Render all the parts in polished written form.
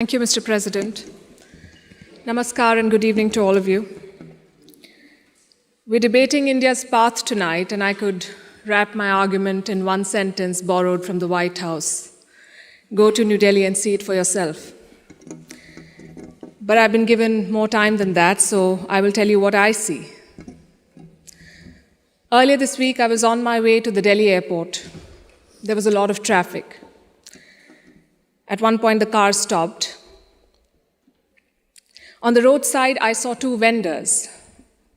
Thank you, Mr. President. Namaskar and good evening to all of you. We're debating India's path tonight, and I could wrap my argument in one sentence borrowed from the White House. Go to New Delhi and see it for yourself. But I've been given more time than that, so I will tell you what I see. Earlier this week, I was on my way to the Delhi airport. There was a lot of traffic. At one point, the car stopped. On the roadside, I saw two vendors.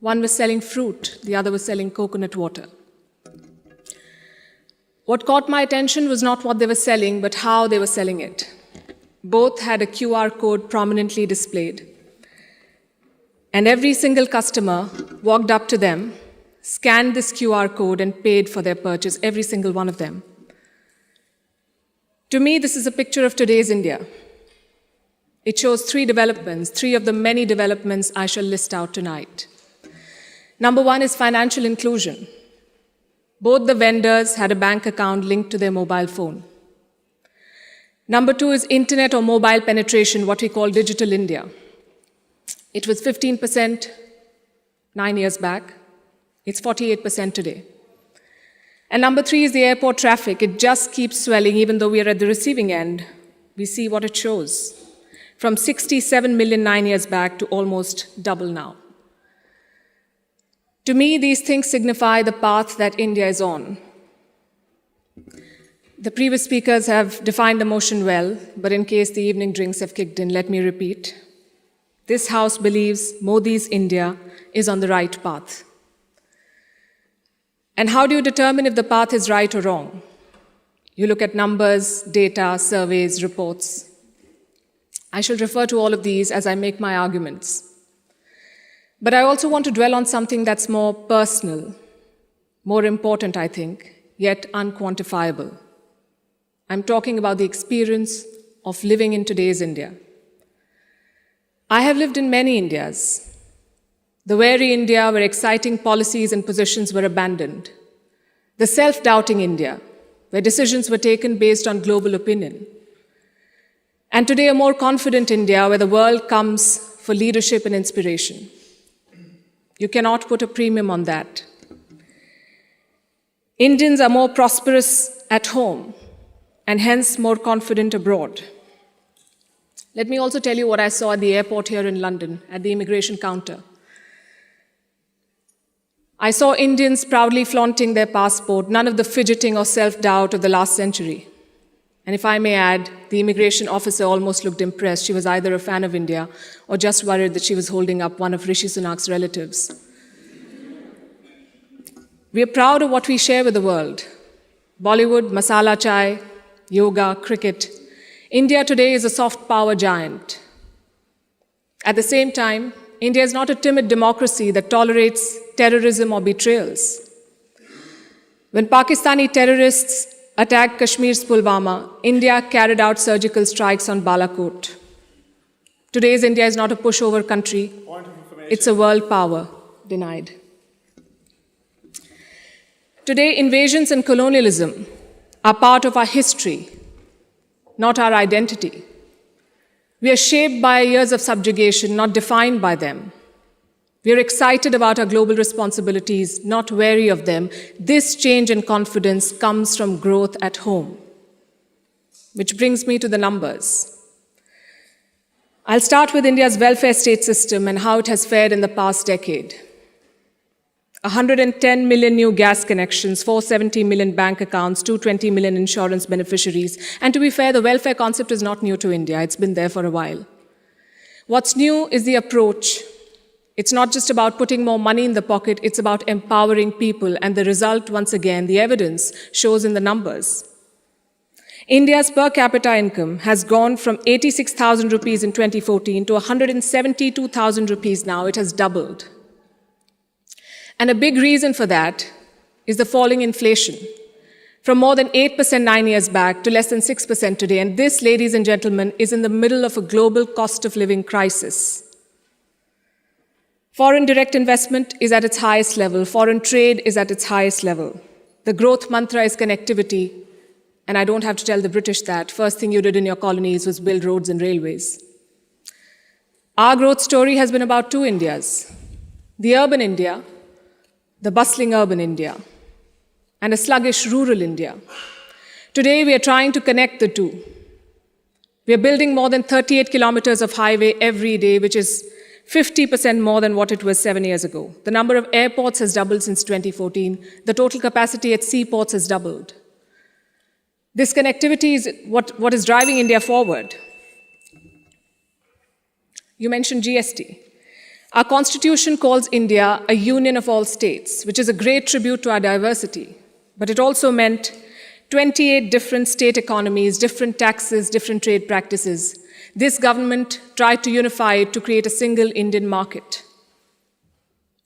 One was selling fruit, the other was selling coconut water. What caught my attention was not what they were selling, but how they were selling it. Both had a QR code prominently displayed. And every single customer walked up to them, scanned this QR code, and paid for their purchase, every single one of them. To me, this is a picture of today's India. It shows three developments, three of the many developments I shall list out tonight. Number one is financial inclusion. Both the vendors had a bank account linked to their mobile phone. Number two is internet or mobile penetration, what we call digital India. It was 15% 9 years back. It's 48% today. And number three is the airport traffic. It just keeps swelling, even though we are at the receiving end. We see what it shows. From 67 million 9 years back to almost double now. To me, these things signify the path that India is on. The previous speakers have defined the motion well, but in case the evening drinks have kicked in, let me repeat. This House believes Modi's India is on the right path. And how do you determine if the path is right or wrong? You look at numbers, data, surveys, reports. I shall refer to all of these as I make my arguments. But I also want to dwell on something that's more personal, more important, I think, yet unquantifiable. I'm talking about the experience of living in today's India. I have lived in many Indias. The wary India where exciting policies and positions were abandoned. The self-doubting India, where decisions were taken based on global opinion. And today, a more confident India where the world comes for leadership and inspiration. You cannot put a premium on that. Indians are more prosperous at home and hence more confident abroad. Let me also tell you what I saw at the airport here in London, at the immigration counter. I saw Indians proudly flaunting their passport, none of the fidgeting or self-doubt of the last century. And if I may add, the immigration officer almost looked impressed. She was either a fan of India or just worried that she was holding up one of Rishi Sunak's relatives. We are proud of what we share with the world. Bollywood, masala chai, yoga, cricket. India today is a soft power giant. At the same time, India is not a timid democracy that tolerates terrorism or betrayals. When Pakistani terrorists attacked Kashmir's Pulwama, India carried out surgical strikes on Balakot. Today's India is not a pushover country. It's a world power denied. Today, invasions and colonialism are part of our history, not our identity. We are shaped by years of subjugation, not defined by them. We are excited about our global responsibilities, not wary of them. This change in confidence comes from growth at home. Which brings me to the numbers. I'll start with India's welfare state system and how it has fared in the past decade. 110 million new gas connections, 470 million bank accounts, 220 million insurance beneficiaries. And to be fair, the welfare concept is not new to India. It's been there for a while. What's new is the approach. It's not just about putting more money in the pocket, it's about empowering people. And the result, once again, the evidence shows in the numbers. India's per capita income has gone from 86,000 rupees in 2014 to 172,000 rupees now. It has doubled. And a big reason for that is the falling inflation, from more than 8% 9 years back to less than 6% today. And this, ladies and gentlemen, is in the middle of a global cost of living crisis. Foreign direct investment is at its highest level. Foreign trade is at its highest level. The growth mantra is connectivity. And I don't have to tell the British that. First thing you did in your colonies was build roads and railways. Our growth story has been about two Indias: the urban India, the bustling urban India, and a sluggish rural India. Today, we are trying to connect the two. We are building more than 38 kilometers of highway every day, which is 50% more than what it was 7 years ago. The number of airports has doubled since 2014. The total capacity at seaports has doubled. This connectivity is what is driving India forward. You mentioned GST. Our constitution calls India a union of all states, which is a great tribute to our diversity. But it also meant 28 different state economies, different taxes, different trade practices. This government tried to unify it to create a single Indian market.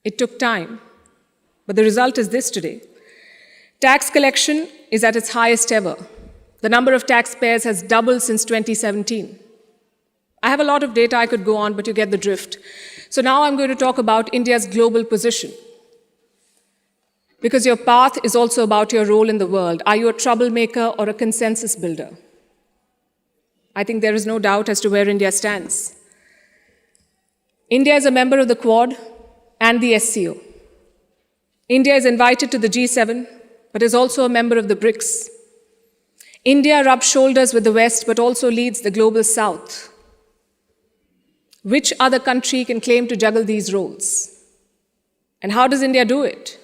It took time, but the result is this today. Tax collection is at its highest ever. The number of taxpayers has doubled since 2017. I have a lot of data I could go on, but you get the drift. So now I'm going to talk about India's global position. Because your path is also about your role in the world. Are you a troublemaker or a consensus builder? I think there is no doubt as to where India stands. India is a member of the Quad and the SCO. India is invited to the G7, but is also a member of the BRICS. India rubs shoulders with the West, but also leads the global South. Which other country can claim to juggle these roles? And how does India do it?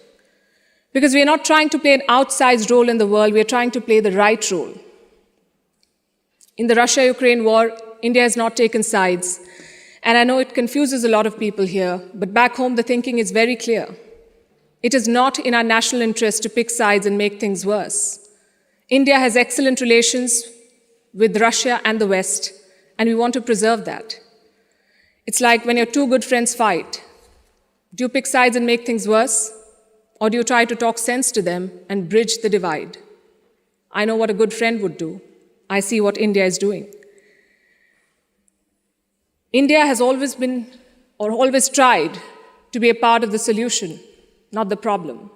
Because we are not trying to play an outsized role in the world, we are trying to play the right role. In the Russia-Ukraine war, India has not taken sides. And I know it confuses a lot of people here, but back home the thinking is very clear. It is not in our national interest to pick sides and make things worse. India has excellent relations with Russia and the West, and we want to preserve that. It's like when your two good friends fight. Do you pick sides and make things worse? Or do you try to talk sense to them and bridge the divide? I know what a good friend would do. I see what India is doing. India has always been, or always tried, to be a part of the solution, not the problem.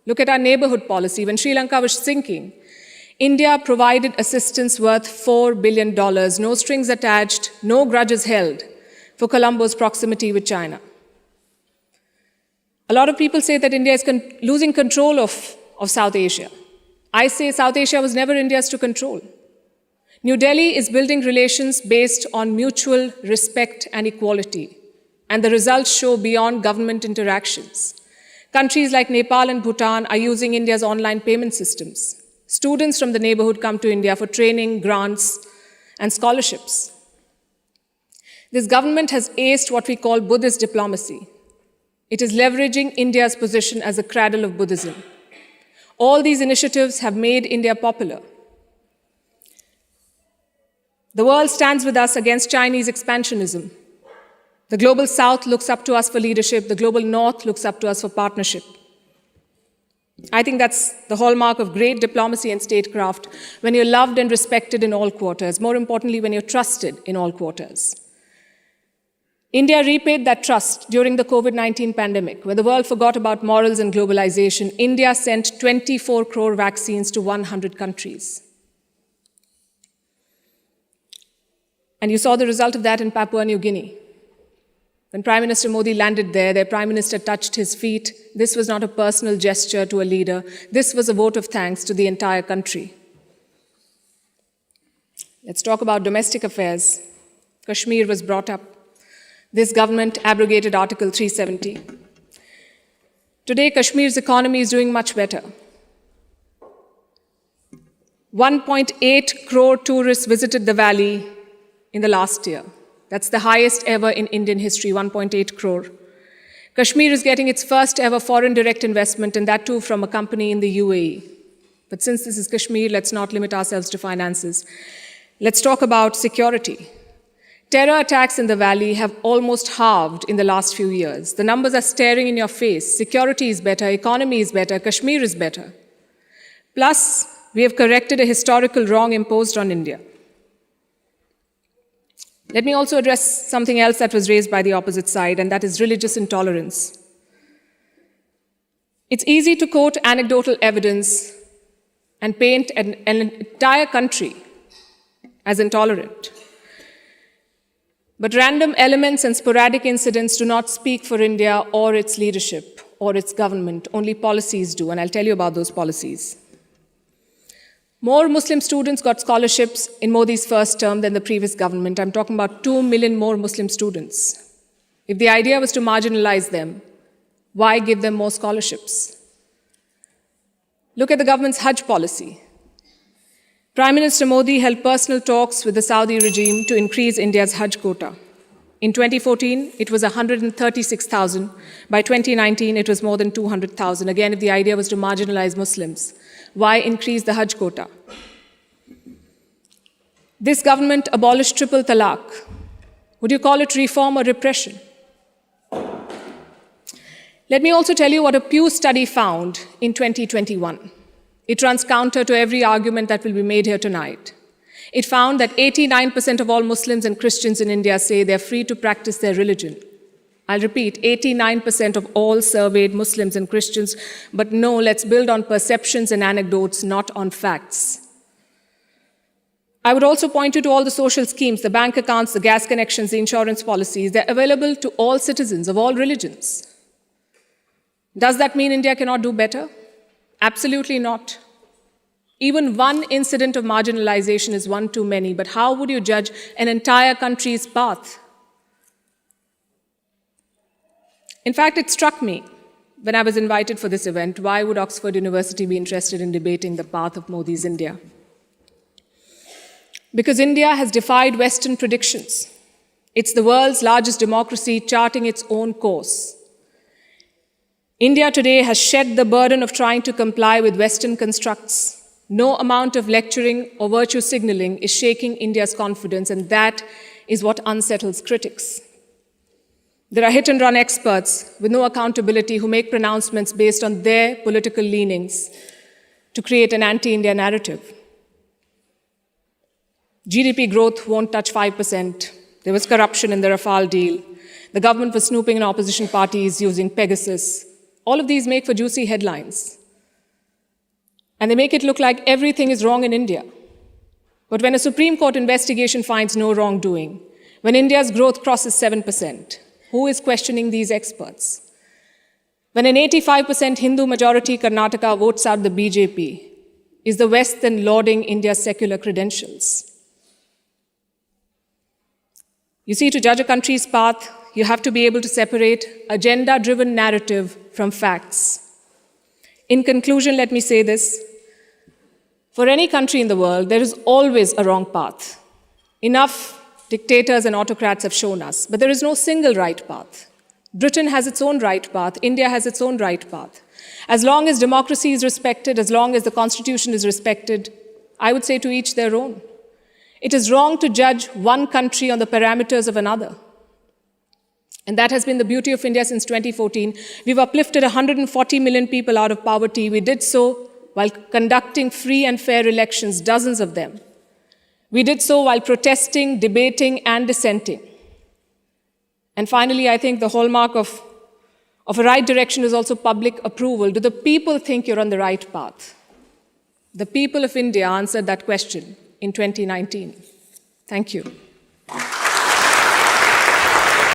Look at our neighborhood policy. When Sri Lanka was sinking, India provided assistance worth $4 billion, no strings attached, no grudges held, for Colombo's proximity with China. A lot of people say that India is losing control of South Asia. I say South Asia was never India's to control. New Delhi is building relations based on mutual respect and equality, and the results show beyond government interactions. Countries like Nepal and Bhutan are using India's online payment systems. Students from the neighborhood come to India for training, grants, and scholarships. This government has aced what we call Buddhist diplomacy. It is leveraging India's position as a cradle of Buddhism. All these initiatives have made India popular. The world stands with us against Chinese expansionism. The global South looks up to us for leadership. The global North looks up to us for partnership. I think that's the hallmark of great diplomacy and statecraft, when you're loved and respected in all quarters. More importantly, when you're trusted in all quarters. India repaid that trust during the COVID-19 pandemic. When the world forgot about morals and globalization, India sent 24 crore vaccines to 100 countries. And you saw the result of that in Papua New Guinea. When Prime Minister Modi landed there, their Prime Minister touched his feet. This was not a personal gesture to a leader. This was a vote of thanks to the entire country. Let's talk about domestic affairs. Kashmir was brought up. This government abrogated Article 370. Today, Kashmir's economy is doing much better. 1.8 crore tourists visited the valley in the last year. That's the highest ever in Indian history, 1.8 crore. Kashmir is getting its first ever foreign direct investment, and that too from a company in the UAE. But since this is Kashmir, let's not limit ourselves to finances. Let's talk about security. Terror attacks in the valley have almost halved in the last few years. The numbers are staring in your face. Security is better, economy is better, Kashmir is better. Plus, we have corrected a historical wrong imposed on India. Let me also address something else that was raised by the opposite side, and that is religious intolerance. It's easy to quote anecdotal evidence and paint an entire country as intolerant. But random elements and sporadic incidents do not speak for India or its leadership or its government. Only policies do, and I'll tell you about those policies. More Muslim students got scholarships in Modi's first term than the previous government. I'm talking about 2 million more Muslim students. If the idea was to marginalize them, why give them more scholarships? Look at the government's Hajj policy. Prime Minister Modi held personal talks with the Saudi regime to increase India's Hajj quota. In 2014, it was 136,000. By 2019, it was more than 200,000. Again, if the idea was to marginalize Muslims, why increase the Hajj quota? This government abolished triple talaq. Would you call it reform or repression? Let me also tell you what a Pew study found in 2021. It runs counter to every argument that will be made here tonight. It found that 89% of all Muslims and Christians in India say they're free to practice their religion. I'll repeat, 89% of all surveyed Muslims and Christians, but no, let's build on perceptions and anecdotes, not on facts. I would also point you to all the social schemes, the bank accounts, the gas connections, the insurance policies. They're available to all citizens of all religions. Does that mean India cannot do better? Absolutely not. Even one incident of marginalization is one too many, but how would you judge an entire country's path? In fact, it struck me when I was invited for this event, why would Oxford University be interested in debating the path of Modi's India? Because India has defied Western predictions. It's the world's largest democracy charting its own course. India today has shed the burden of trying to comply with Western constructs. No amount of lecturing or virtue signaling is shaking India's confidence, and that is what unsettles critics. There are hit-and-run experts with no accountability who make pronouncements based on their political leanings to create an anti-India narrative. GDP growth won't touch 5%. There was corruption in the Rafale deal. The government was snooping in opposition parties using Pegasus. All of these make for juicy headlines. And they make it look like everything is wrong in India. But when a Supreme Court investigation finds no wrongdoing, when India's growth crosses 7%, who is questioning these experts? When an 85% Hindu majority Karnataka votes out the BJP, is the West then lauding India's secular credentials? You see, to judge a country's path, you have to be able to separate agenda-driven narrative from facts. In conclusion, let me say this. For any country in the world, there is always a wrong path. Enough dictators and autocrats have shown us, but there is no single right path. Britain has its own right path. India has its own right path. As long as democracy is respected, as long as the Constitution is respected, I would say to each their own. It is wrong to judge one country on the parameters of another. And that has been the beauty of India since 2014. We've uplifted 140 million people out of poverty. We did so while conducting free and fair elections, dozens of them. We did so while protesting, debating, and dissenting. And finally, I think the hallmark of a right direction is also public approval. Do the people think you're on the right path? The people of India answered that question in 2019. Thank you.